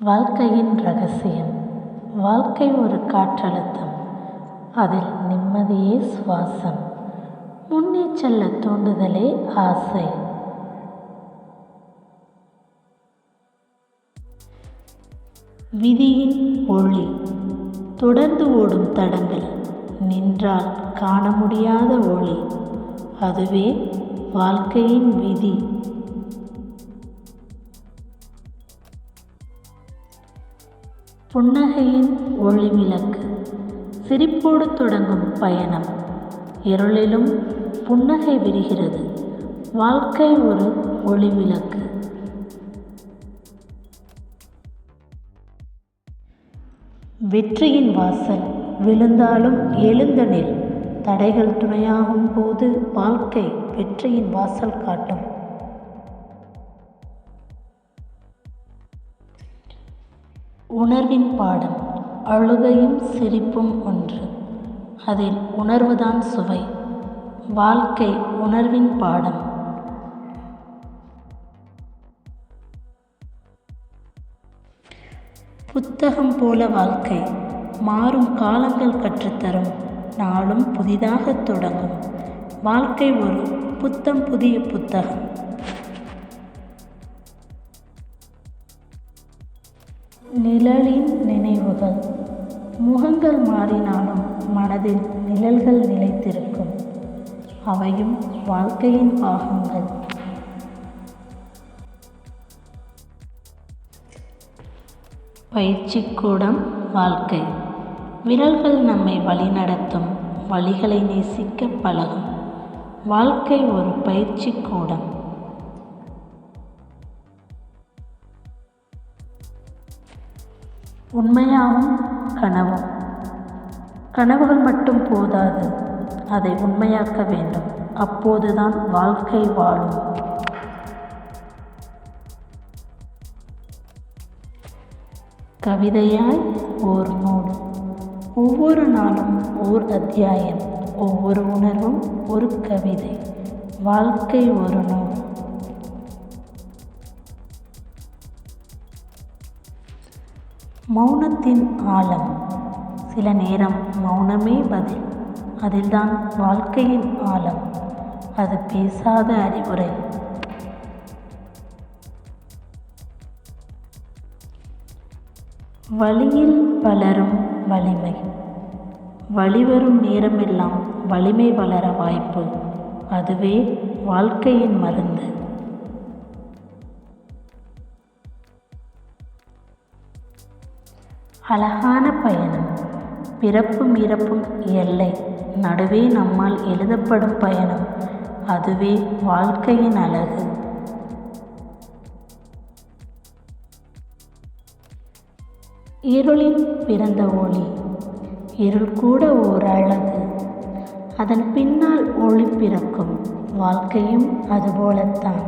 வாழ்க்கையின் ரகசியம். வாழ்க்கை ஒரு காற்றழுத்தம், அதில் நிம்மதியே சுவாசம். முன்னே செல்ல தூண்டுதலே ஆசை. விதியின் ஒளி தொடர்ந்து ஓடும் தடங்கள், நின்றால் காண முடியாத ஒளி, அதுவே வாழ்க்கையின் விதி. புன்னகையின் ஒளி விளக்கு, சிரிப்போடு தொடங்கும் பயணம், இருளிலும் புன்னகை விரிகிறது. வாழ்க்கை ஒரு ஒளி விளக்கு. வெற்றியின் வாசல், விழுந்தாலும் எழுந்த நில். தடைகள் துணையாகும் போது வாழ்க்கை வெற்றியின் வாசல் காட்டும். உணர்வின் பாடம், அழுகையும் சிரிப்பும் ஒன்று, அதில் உணர்வுதான் சுவை. வாழ்க்கை உணர்வின் பாடம். புத்தகம் போல வாழ்க்கை, மாறும் காலங்கள் கற்றுத்தரும். நாளும் புதிதாக தொடங்கும். வாழ்க்கை ஒரு புத்தம் புதிய புத்தகம். நிழலின் நினைவுகள், முகங்கள் மாறினாலும் மனதில் நிழல்கள் நிலைத்திருக்கும். அவையும் வாழ்க்கையின் பாகங்கள். பயிற்சிக்கூடம் வாழ்க்கை, விரல்கள் நம்மை வழிநடத்தும். வழிகளை நேசிக்க பழகும். வாழ்க்கை ஒரு பயிற்சிக்கூடம். உண்மையாகவும் கனவும், கனவுகள் மட்டும் போதாது, அதை உண்மையாக்க வேண்டும். அப்போதுதான் வாழ்க்கை வாழும். கவிதையாய் ஓர் நூல், ஒவ்வொரு நாளும் ஓர் அத்தியாயம், ஒவ்வொரு உணர்வும் ஒரு கவிதை. வாழ்க்கை ஒரு நூல். மௌனத்தின் ஆழம், சில நேரம் மௌனமே பதில். அதில்தான் வாழ்க்கையின் ஆழம், அது பேசாத அறிவுரை. வழியில் வளரும் வலிமை, வழிவரும் நேரமெல்லாம் வலிமை வளர வாய்ப்பு, அதுவே வாழ்க்கையின் மருந்து. அழகான பயணம், பிறப்பும் இறப்பும் எல்லை, நடுவே நம்மால் எழுதப்படும் பயணம், அதுவே வாழ்க்கையின் அழகு. இருளில் பிறந்த ஒளி, இருள் கூட ஓர் அழகு, அதன் பின்னால் ஒளி பிறக்கும். வாழ்க்கையும் அதுபோலத்தான்.